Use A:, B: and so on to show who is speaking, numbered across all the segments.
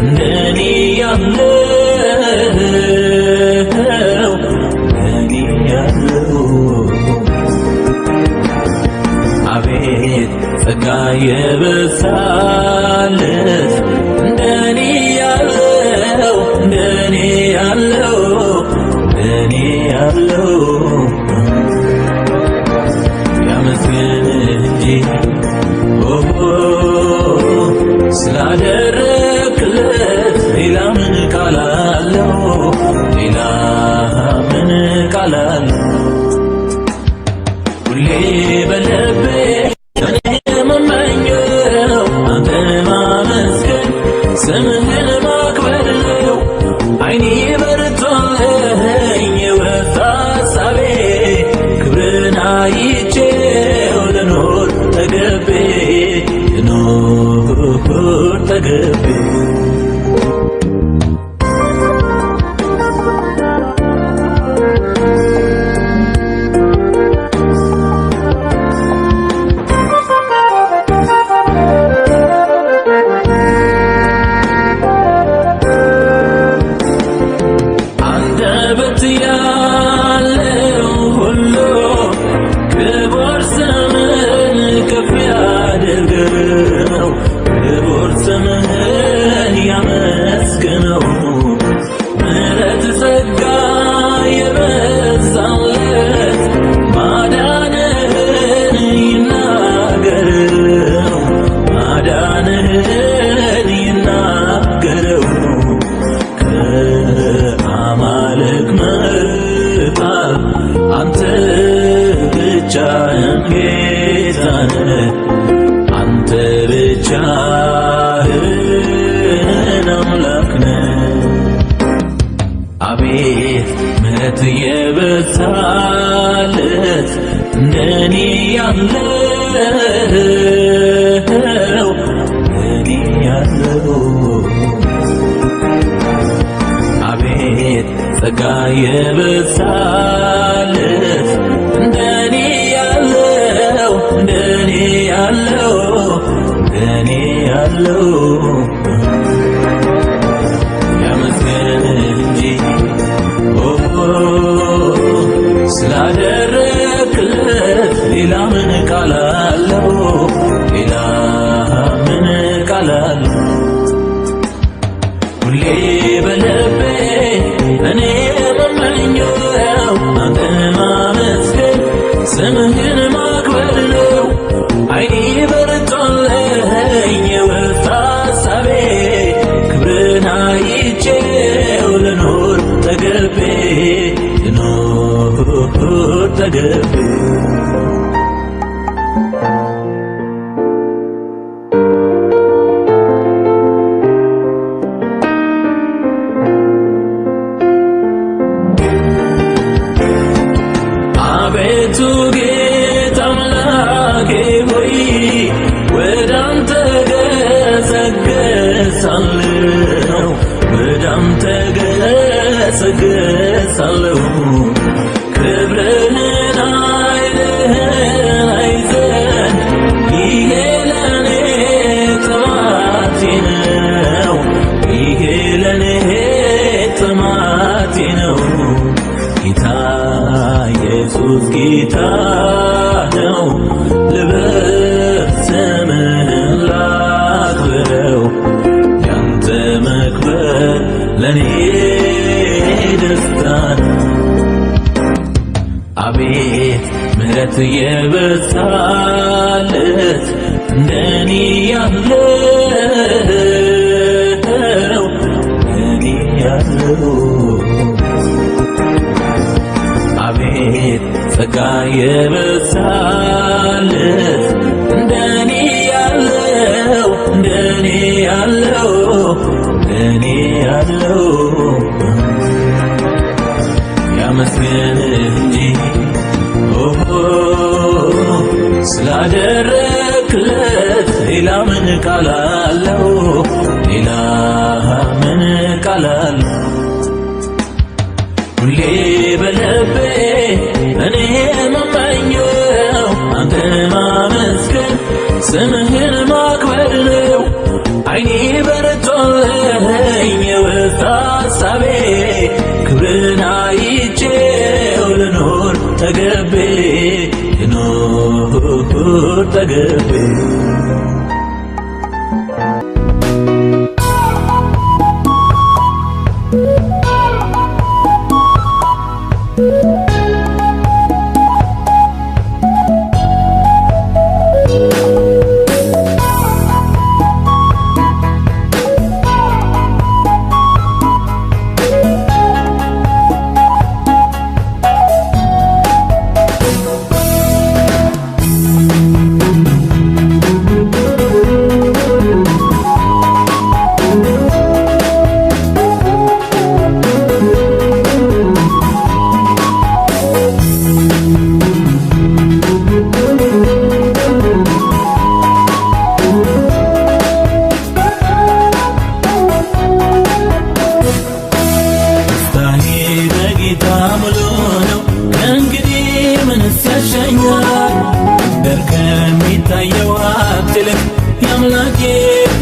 A: እንደኔ ያለው እንደኔ ያለው አቤት ጸጋ የበዛለት እንደኔ ያለው እንደኔ ያለው እንደኔ ያለው ያመስገን እንጂ ስላደረክለት ሌላ ምን ቃል አለው? ሌላ ምን ቃል አለው? ሁሌ በልቤ እኔ የምመኘው አንተን ማመስገን ስምህን ማክበር ነው። ዓይኔ በርቶልኝ የወጣ ሐሳቤ ክብርን አይቼው ልኖር ተገቤ ልኖር ተገቤ አንደበት ያለው ሁሉ ክቡር ስምህን ከፍ ያድርገው፣ ክቡር ስምህን ያመስግነው። ምሕረት ጸጋ የበዛለት ማዳንህን ይናገረው፣ ማዳንህን ይናገረው። ከአማልክ መካከል አንተ ብቻህን ጌታ ነህ፣ አንተ ብቻህን አምላክ ነህ። አቤት ምሕረት የበዛለት እንደኔ ያለው እንደኔ ያለው አቤት ጸጋ የበዛለት እንደኔ ያለው እንደኔ ያለው እንደኔ ያለው ያመስገን እንጂ ስላደረክለት ሌላ ምን ቃል አለው? ሌላ ምን ቃል አለው? ሁሌ በልቤ እኔ የምመኘው አንተን ማመስገን ስምህን ማክበር ነው። ዓይኔ በርቶልኝ የወጣ ሐሳቤ ክብርን አይቼው ልኖር ተገቤ ልኖር ተገቤ አቤቱ ጌታ አምላኬ ሆይ ወደ አንተ ገሰግሳለሁ፣ ወደ አንተ ገሰግሳለሁ። ክብርህን ኃይልህን አይ ዘንድ ይሄ ለኔ ጥማቴ ነው፣ ይሄ ለኔ ጥማቴ ነው። ጌታ ኢየሱስ ጌታ ነው፣ ልበል ስምህን ላክብረው። ያንተ መክበር ለኔ ደስታ ነው። አቤት ምሕረት የበዛለት እንደኔ ያለው እንደኔ ያለው አቤት ጸጋ የበዛለት እንደኔ ያለው እንደኔ ያለው እንደኔ ያለው ያመስገን እንጂ ስላደረክለት ሌላ ምን ቃል አለው? ሌላ ምን ቃል አለው? ሁሌ በልቤ እኔ የምመኘው አንተን ማመስገን ስምህን ማክበር ነው። ዓይኔ በርቶልኝ ዞር ጠግቤ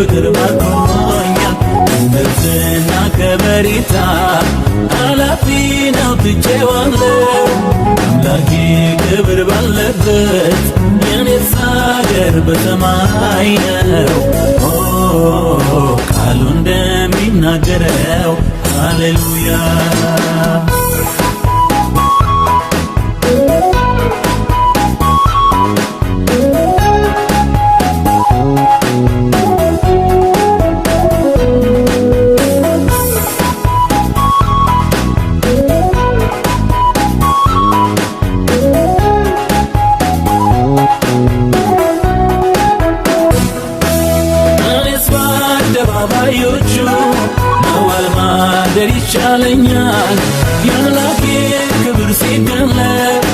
A: ፍቅር ባርኮኛል ነፍስና ከበሬታ አላፊ ነው ትቼዋለሁ አምላኬ ክብር ባለበት የኔስ አገር በሰማይ ነው ቃሉ እንደሚናገረው ሃሌሉያ ባባዮቹ መዋል ማደር ይቻለኛል የአምላኬ ክብር ሲገለጥ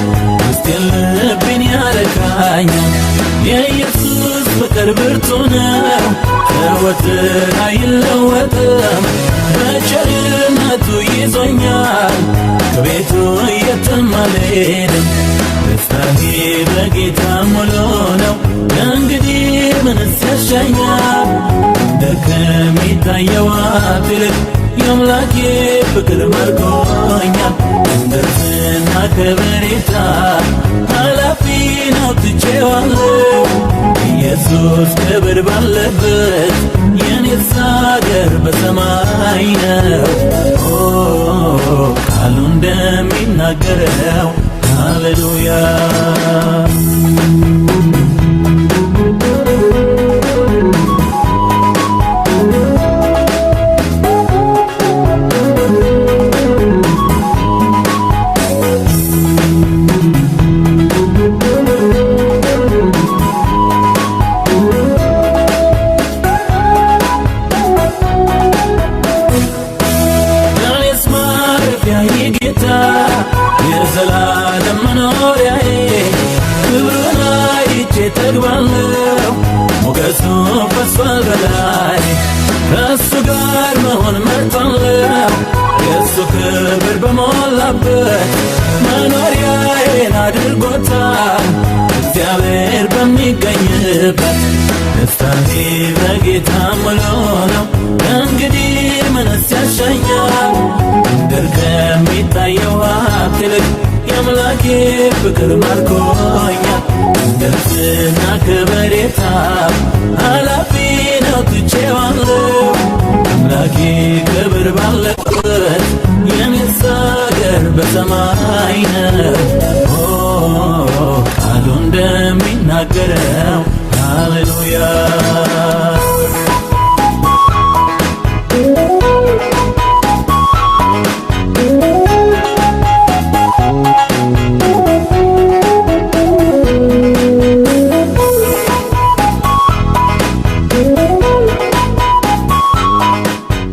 A: ውስጤን ልቤን ያረካኛል የኢየሱስ ፍቅር ብርቱ ነው ዘወትር አይለወጥም በቸርነቱ ይዞኛል ከቤቱ የትም አልሄድም ደስታዬ በጌታ ሙሉ ነው ከእንግዲህ ምንስ ያሻኛል ከሚታየው ይልቅ የአምላኬ ፍቅር ማርኮኛል ደስና ከበሬታ ኃላፊ ነው ትቼዋለሁ ኢየሱስ ክብር ባለበት የኔስ አገር በሰማይ ነው ቃሉ እንደሚናገረው ሃሌሉያ የዘላለም መኖሪያዬ ክብሩን አይቼ ጠግባለሁ ሞገሱ በሷል በላይ ከእሱ ጋር መሆን መርጣለሁ የእሱ ክብር በሞላበት መኖሪያዬን አድርጎታል እግዚአብሔር በሚገኝበት ደስታዬ በጌታ ሙሉ ነው እንግዲህ ምንስ ያሻኛል ምድር ከሚታየው ሀብት ይልቅ የአምላኬ ፍቅር ማርኮኛል ደስና ከበሬታ ኃላፊ ነው ትቼዋለሁ አምላኬ ክብር ባለበት የኔስ አገር በሰማይ ነው ቃሉ እንደሚናገረው ሃሌሉያ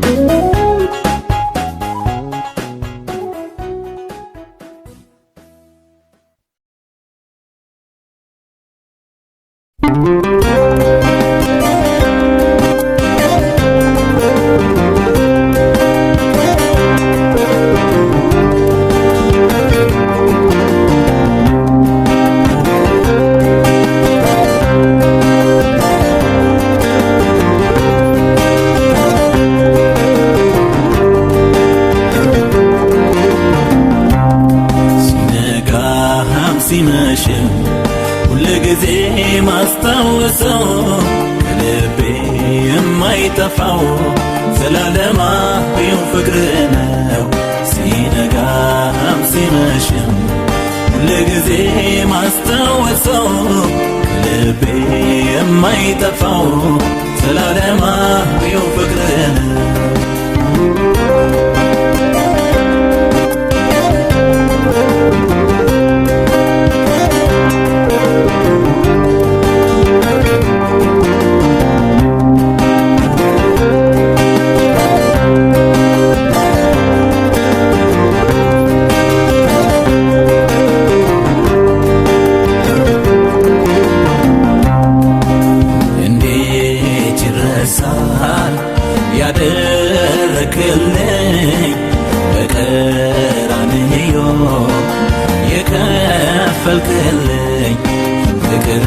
B: Thank you.
A: ዘላለማዊው ፍቅር ነው ሲነጋም ሲመሽም ሁልጊዜ ማስታወሰው ልቤ የማይጠፋው ዘላለማዊው ፍቅር ነው ያደረክልኝ በቀራንዮ የከፈልክልኝ ፍቅር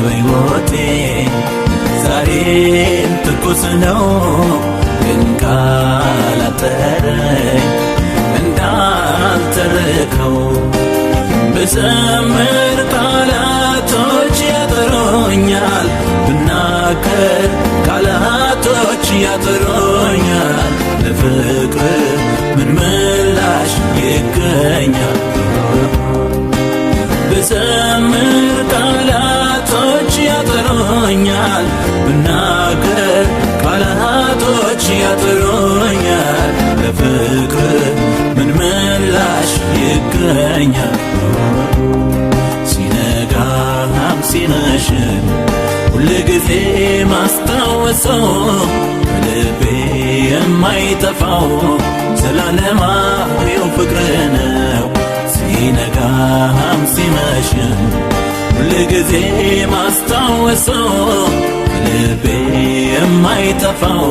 A: በሕይወቴ ዛሬም ትኩስ ነው ግን ካላጠረኝ እንዳልተረከው ብዘምር ቃላቶች ያጥሩኛል ብናገር ቃላቶች ያጥሩኛል ለፍቅር ምን ምላሽ ይገኛል ብዘምር ቃላቶች ያጥሩኛል ብናገር ቃላቶች ያጥሩኛል ለፍቅር ምን ምላሽ ይገኛል ሲነጋም ሲመሽም ሁልጊዜ ማስታወሰው ልቤ የማይጠፋው ዘላለማዊው ፍቅር ነው ሲነጋም ሲመሽም ሁልጊዜ ማስታወሰው ልቤ የማይጠፋው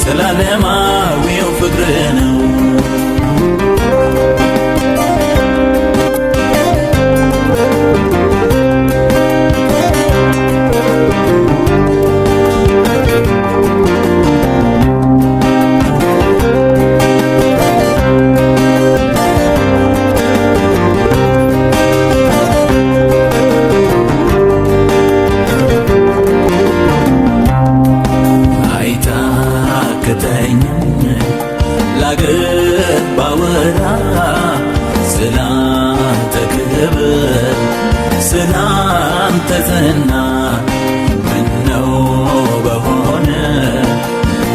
A: ዘላለማዊው ፍቅር ነው ላገር ባወራ ስላንተ ክብር ስላንተ ዝና ምነው በሆነ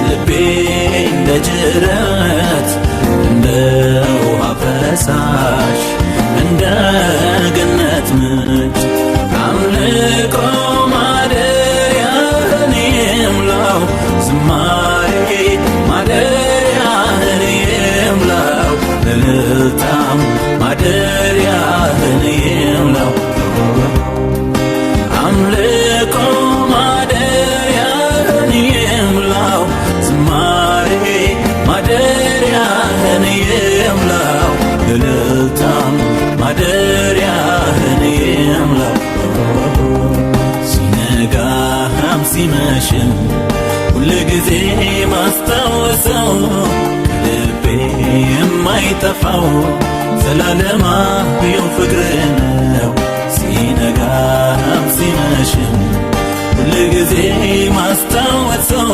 A: ልቤ እንደ ጅረት እንደ ውሃ ፈሳሽ እንደ ገነት ምንጭ አምልኮ ማደሪያህን ይምላው ዝማሬ ማደሪያህን ይምላው እልልታም ማደሪያህን ይምላው አምልኮ ማደሪያህን ይምላው ዝማሬ ማደሪያህን ይምላው እልልታም ማደሪያህን ይምላው ሲነጋም ሲመሽም ሁልጊዜ ማስታወሰው ልቤ የማይጠፋው ዘላለማዊው ፍቅር ነው ሲነጋም ሲመሽም ሁልጊዜ ማስታወሰው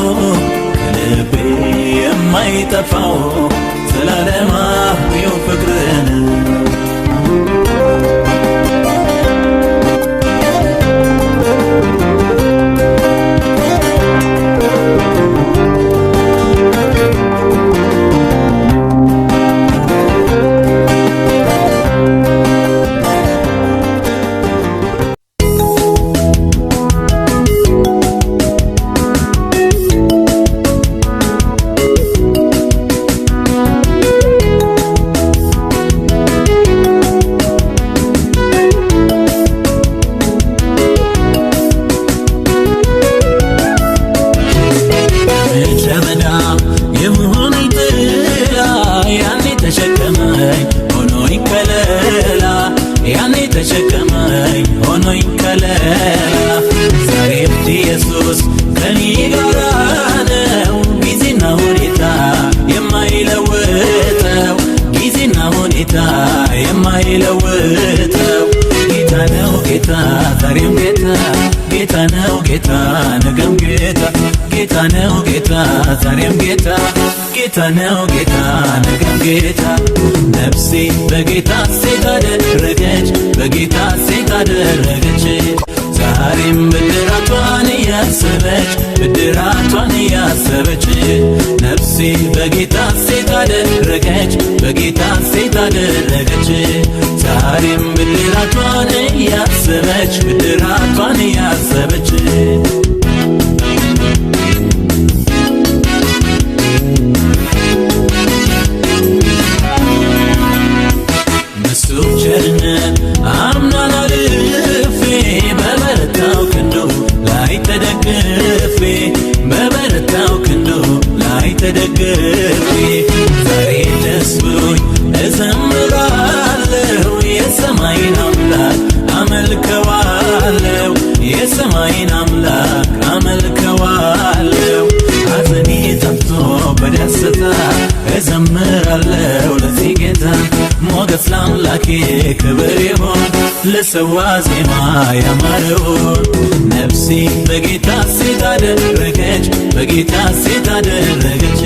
A: ልቤ የማይጠፋው ዘላለማዊው ፍቅር ነው ተሸከመኝ ሆኖኝ ከለላ ዛሬም ኢየሱስ ከኔ ጋር ነው ጊዜና ሁኔታ የማይለውጠው ጊዜና ሁኔታ የማይለውጠው ጌታ ነው ጌታ ዛሬም ጌታ ጌታ ነው ጌታ ነገም ጌታ ጌታ ነው ጌታ ዛሬም ጌታ ጌታ ነው ጌታ ነገም ጌታ ነፍሴ በጌታ ሴት አደረገች በጌታ ሴት አደረገች ዛሬም ብድራቷን እያሰበች ብድራቷን እያሰበች ነፍሴ በጌታ ሴት አደረገች በጌታ ሴት አደረገች ዛሬም ብድራቷን እያሰበች ብድራቷን እያሰበች ቸርነት አምናን አልፌ በበረታው ክንዱ ላይ ተደግፌ በበረታው ክንዱ ላይ ተደግፌ ዛሬ ደስ ብሎኝ እዘምራለሁ የሰማይን አምላክ አመልከዋለሁ የሰማይን አምላክ አመልከዋለሁ ሐዘኔ ጠፍቶ በደስታ እዘምራለሁ ለዚህ ጌታ ሞገስ ለአምላኬ ክብር ይሁን ልሰዋ ዜማ ያማረውን ነፍሴ በጌታ ሴት አደረገች በጌታ ሴት አደረገች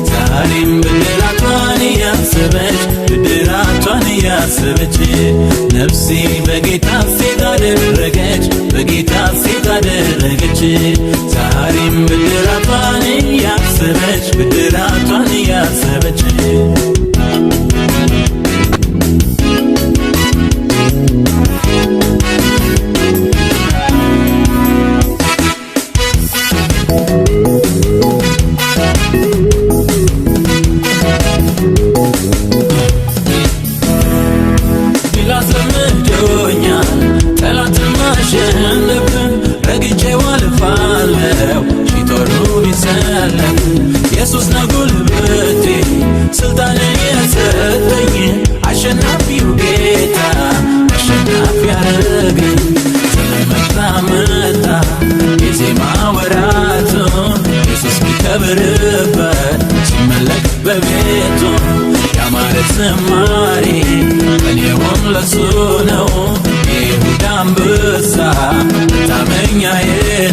A: ዛሬም ብድራቷን እያሰበች ብድራቷን እያሰበች ነፍሴ በጌታ ሴት አደረገች በጌታ ሴት አደረገች ዛሬም ብድራቷን እያሰበች ብድራቷን እያሰበች ኢየሱስ ነው ጉልበቴ ስልጣን የሰጠኝ አሸናፊው ጌታ አሸናፊ ያረገኝ ስለመጣ መጣ የዜማ ወራቱ ኢየሱስ ሚከብርበት ሲመለክ በቤቱ ያማረ ዝማሬ ቀኔውም ለሱ ነው የይሁዳ አንበሳ መታመኛዬ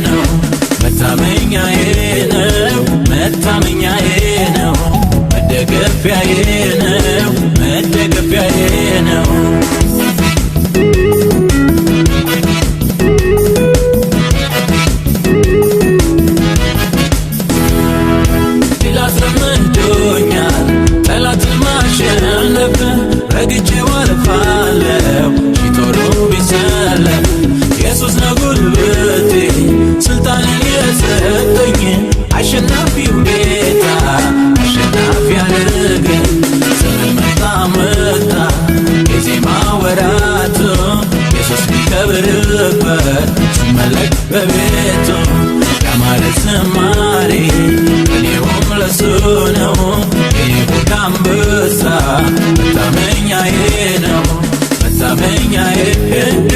A: ነው መታመኛዬ ነው መታመኛዬ ነው መደገፊያዬ ነው መደገፊያዬ ነው ላስለምዶኛል ጠላትን ማሸነፍ ረግጬው አልፋለሁ ሺቶሩ ቢሰለፍ ኢየሱስ ነው ጉልበቴ ስልጣንን የሰጠኝ አሸናፊው ጌታ አሸናፊ ያደረገኝ ስለመጣ መጣ የዜማ ወራቱ ኢየሱስ ሚከብርበት ሲመለክ በቤቱ ያማረ ዝማሬ ቀኔውም ለሱ ነው የይሁዳ አንበሳ መታመኛዬ ነው መታመኛዬ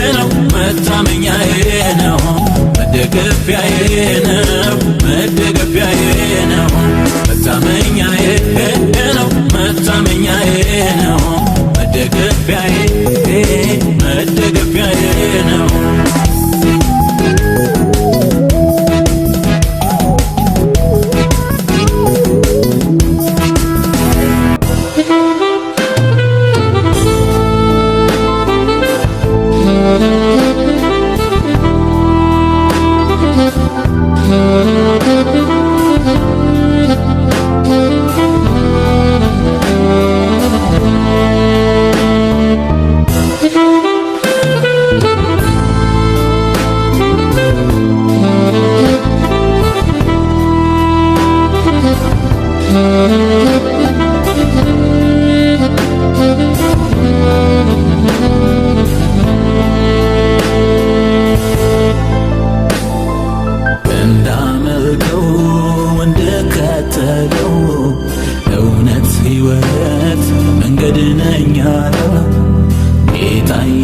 A: ነው መታመኛዬ ነው መደገፊያዬ ነው መደገፊያዬ ነው መታመኛዬ ነው መታመኛዬ ነው መደገፊያዬ መደገፊያዬ ነው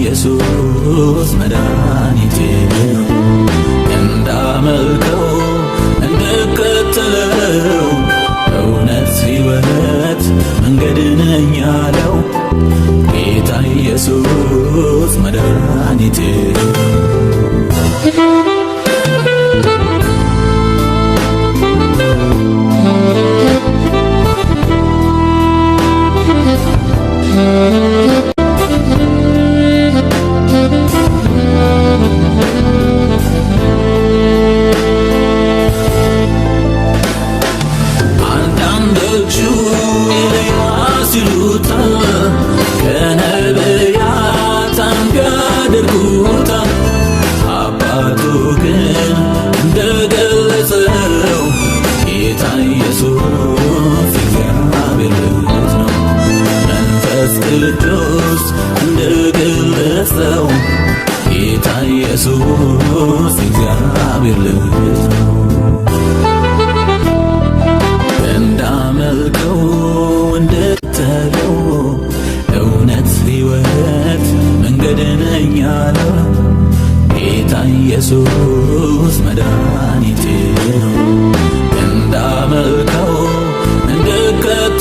A: ኢየሱስ መድኃኒቴ ነው እንዳመልከው እንድከተለው እውነት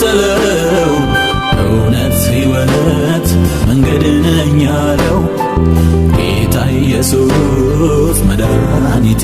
A: እንድከተለው እውነት ሕይወት መንገድ ነኝ ያለው ጌታ ኢየሱስ መድኃኒቴ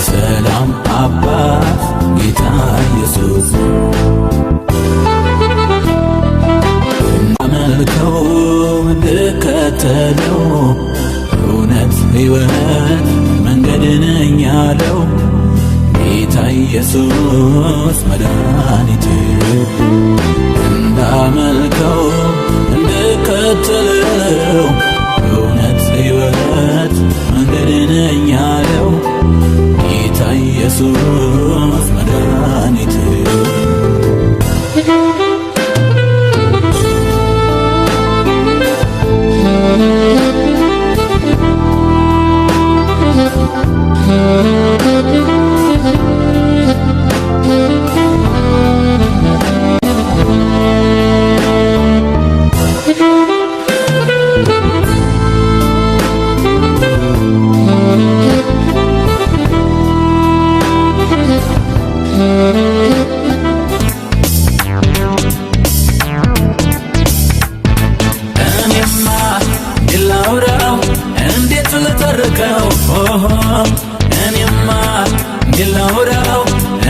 A: ሰላም አባት ጌታ ኢየሱስ እንዳመልከው እንድከተለው እውነት ሕይወት መንገድ ነኝ ያለው ጌታ ኢየሱስ መድኃኒቴ እንዳመልከው እንድከተለው እውነት ሕይወት መንገድ ነኝ ያለው ጌታ ኢየሱስ መድኃኒቴ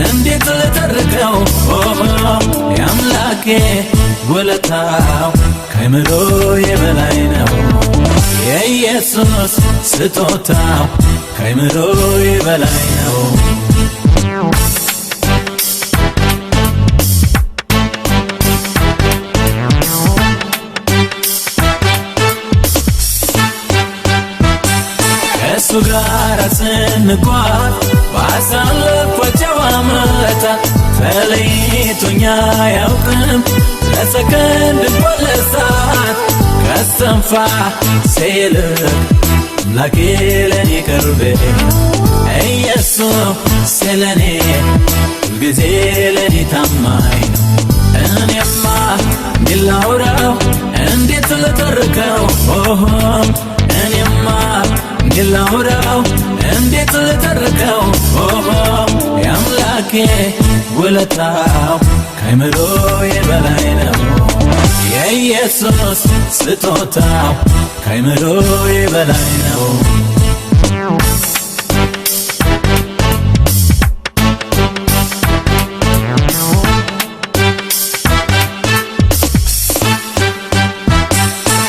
A: እንዴት ልተርከው የአምላኬ ውለታው ከአእምሮዬ በላይ ነው የኢየሱስ ስጦታው ከአእምሮዬ በላይ ነው ከእሱ ጋር ስንጓዝ ባሳለፍኳቸው ዓመታት ተለይቶኝ አያውቅም ለሰከንድ እንኳን ለሰዓት ከእስትንፋሴ ይልቅ አምላኬ ለኔ ቅርቤ ኢየሱስ ለኔ ሁልጊዜ ለኔ ታማኝ ነው እኔማ እንዴት ላውራው እንዴት ልተርከው እኔማ እንዴት ላውራው እንዴት ልተርከው የአምላኬ ውለታው ከአእምሮዬ በላይ ነው የኢየሱስ ስጦታው ከአእምሮዬ በላይ ነው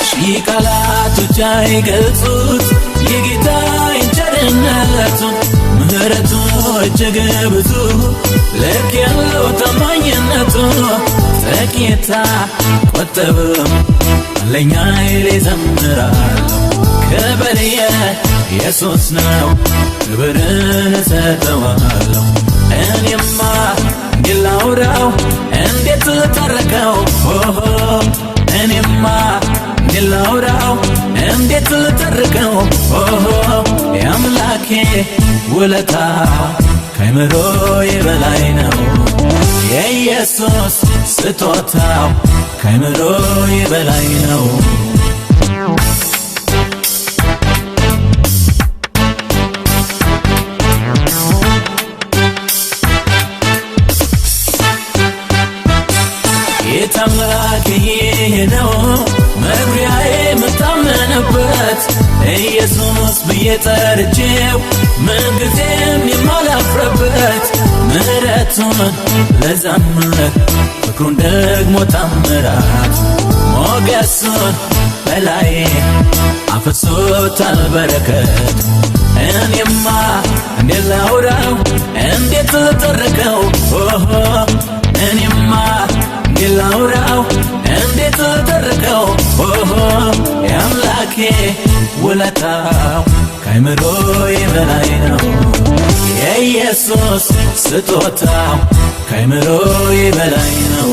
A: ሺህ ቃላቶች አይገልጹት የጌታዬን ቸርነቱን ምሕረቱ እጅግ ብዙ ልክ ያለው ታማኝነቱ ጥቂት አይቆጠብም አለኝ ኃይሌ እዘምራለሁ ክብር የኢየሱስ ነው ክብርን እሰጠዋለሁ እኔማ እንዴት ላውራው እንዴት ልተርከው እኔማ እንዴት ላውራው እንዴት ልተርከው የአምላኬ ውለታው ከአእምሮዬ በላይ ነው የኢየሱስ ስጦታው ከአእምሮዬ በላይ ነው ጌታ አምላኬ ነው መግቢያዬ የምታመንበት ኢየሱስ ብዬ ጠርቼው ምንጊዜም የማላፍርበት ምሕረቱን ልዘምር ፍቅሩን ደግሞ ታምራት ሞገሱን በላዬ አፍስሶታል በረከት እኔማ እንዴት ላውራው እንዴት ልተርከው እኔማ እንዴት ላውራው እንዴት ልተርከው የአምላኬ ውለታው ከአእምሮዬ በላይ ነው የኢየሱስ ስጦታው ከአእምሮዬ በላይ ነው